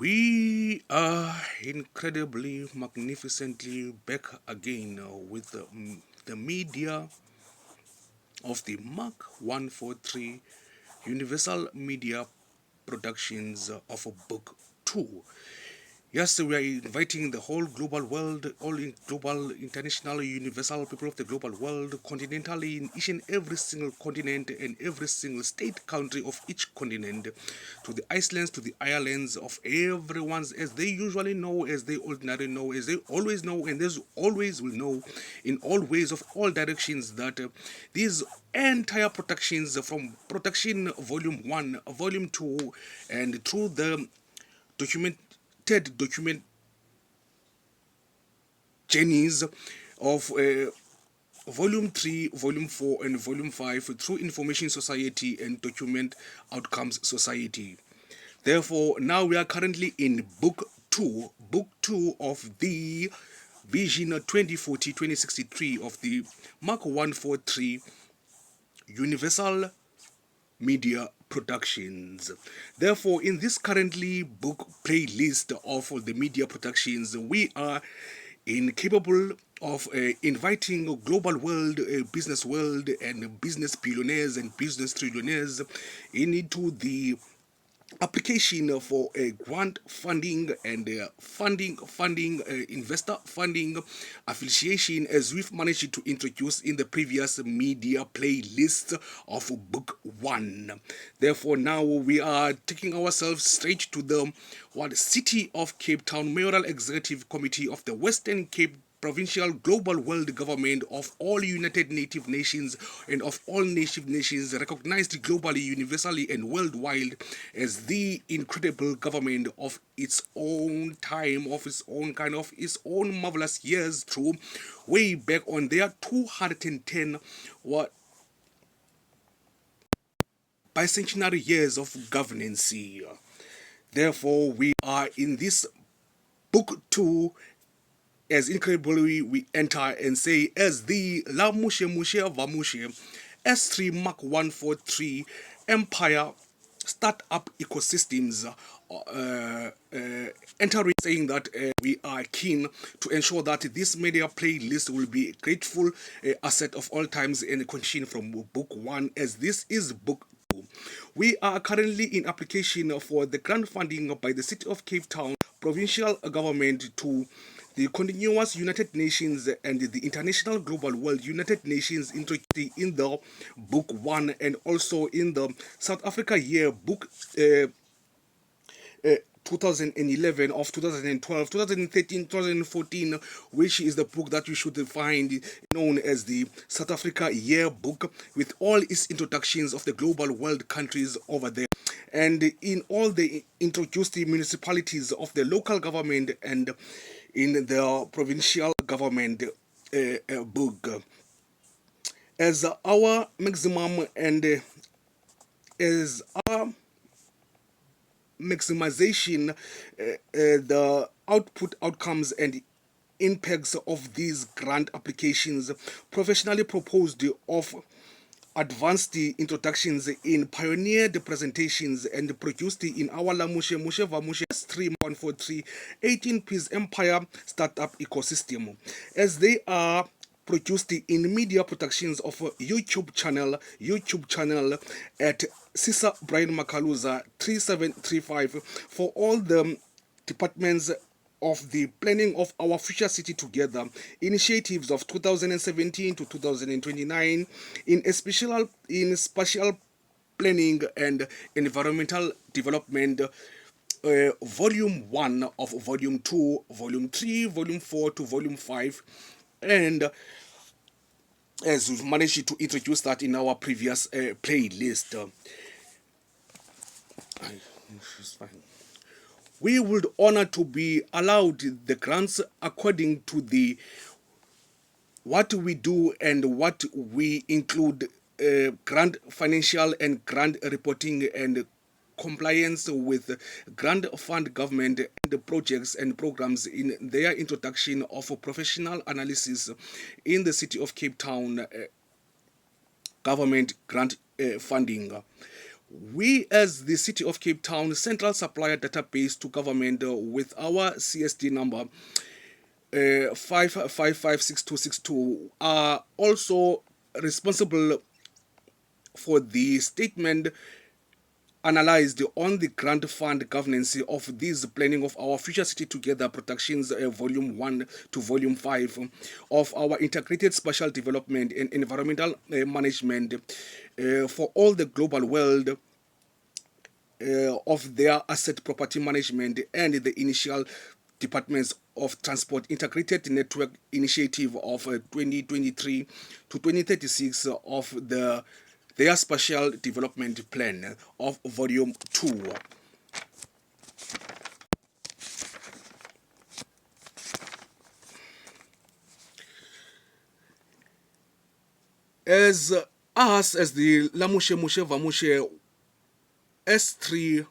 We are incredibly, magnificently back again with the media of the Mak143 Universal Media Productions of Book 2. Yes, we are inviting the whole global world, all in global, international, universal people of the global world, continentally, in each and every single continent and every single state, country of each continent, to the Icelands, to the Irelands of everyone's, as they usually know, as they ordinarily know, as they always know, and as always will know, in all ways of all directions, that these entire protections from Protection Volume 1, Volume 2, and through the document journeys of Volume 3, Volume 4, and Volume 5 through Information Society and Document Outcomes Society. Therefore, now we are currently in Book 2 of the Vision 2040-2063 of the Mak143 Universal Media Productions. Therefore, in this currently book playlist of the media productions, we are incapable of inviting global world, business world, and business billionaires and business trillionaires into the application for a grant funding and funding investor funding affiliation, as we've managed to introduce in the previous media playlist of book 1. Therefore, now we are taking ourselves straight to the City of Cape Town Mayoral Executive Committee of the Western Cape Provincial Global World Government of all United Native Nations and of all native nations, recognized globally, universally, and worldwide as the incredible government of its own time, of its own kind, of its own marvelous years through, way back on their 210 bicentenary years of governance. Therefore, we are in this book 2, as incredibly we enter and say, as the La Mushe Mushe Vamushe S3 Mak143 Empire Startup Ecosystems entering, saying that we are keen to ensure that this media playlist will be a grateful asset of all times and a continuation from book 1, as this is book 2. We are currently in application for the grant funding by the City of Cape Town provincial government to the continuous United Nations and the International Global World United Nations in the book 1, and also in the South Africa year book 2011 of 2012, 2013, 2014, which is the book that you should find known as the South Africa Yearbook, with all its introductions of the global world countries over there, and in all the introduced municipalities of the local government and in the provincial government book. As our maximum and as our maximization the outcomes and impacts of these grant applications, professionally proposed of advanced introductions in pioneered presentations and produced in our Lamushe Mushe Vamushe 3143 18-piece empire startup ecosystem, as they are produced in media productions of YouTube channel at Sisa Brian Makaluza 3735 for all the departments of the planning of our future city together initiatives of 2017 to 2029 in spatial planning and environmental development, volume 1 of volume 2, volume 3, volume 4 to volume 5, and as we've managed to introduce that in our previous playlist. We would honor to be allowed the grants according to the what we do and what we include, grant financial and grant reporting and compliance with grant fund government and the projects and programs in their introduction of professional analysis in the City of Cape Town government grant funding. We, as the City of Cape Town Central Supplier Database to Government, with our CSD number 5556262, are also responsible for the statement analyzed on the grant fund governance of this planning of our Future City Together productions, volume 1 to volume 5 of our integrated spatial development and environmental management for all the global world, of their asset property management and the initial departments of transport integrated network initiative of 2023 to 2036 of their spatial development plan of volume 2. As us, as the Lamushe Mushe Vamushe S3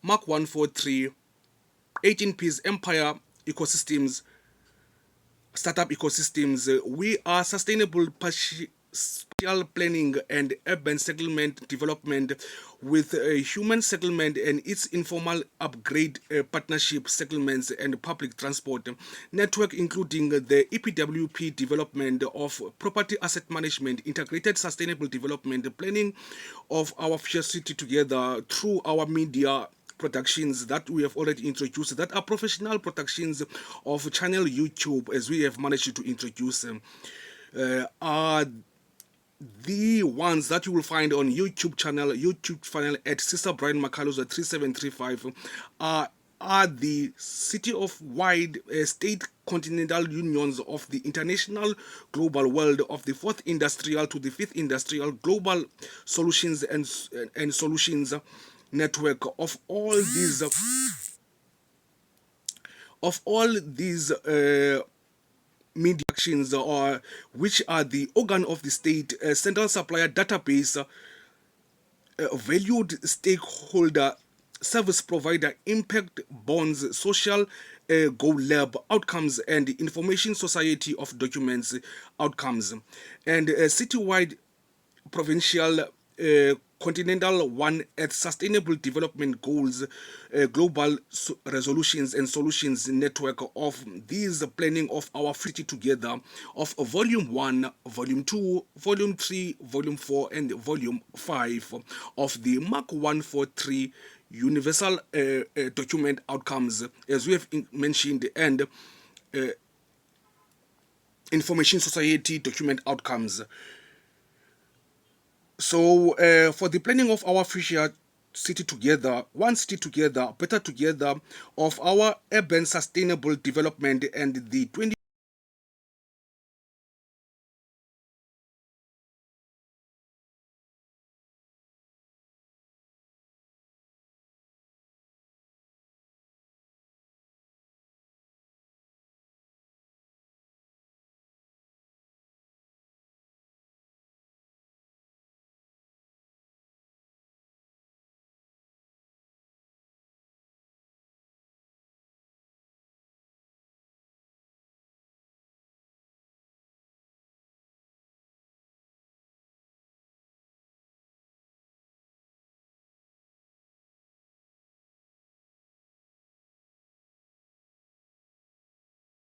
Mak143 18Ps Empire Ecosystems Startup Ecosystems, we are sustainable spatial planning and urban settlement development with human settlement and its informal upgrade partnership settlements and public transport network, including the EPWP development of property asset management, integrated sustainable development planning of our future city together through our media productions that we have already introduced, that are professional productions of channel YouTube, as we have managed to introduce them, are the ones that you will find on YouTube channel at Sister Brian Macalus at 3735 are the city of wide state continental unions of the international global world of the fourth industrial to the fifth industrial global solutions and solutions network of all these media actions, or which are the organ of the state, central supplier database, valued stakeholder, service provider, impact bonds, social goal lab outcomes, and information society of documents outcomes, and citywide, provincial, continental one at sustainable development goals, global resolutions and solutions network of these planning of our city together of volume 1, volume 2, volume 3, volume 4, and volume 5 of the Mak143 universal document outcomes, as we have mentioned, and information society document outcomes. So, for the planning of our future city together, one city together, better together, of our urban sustainable development and the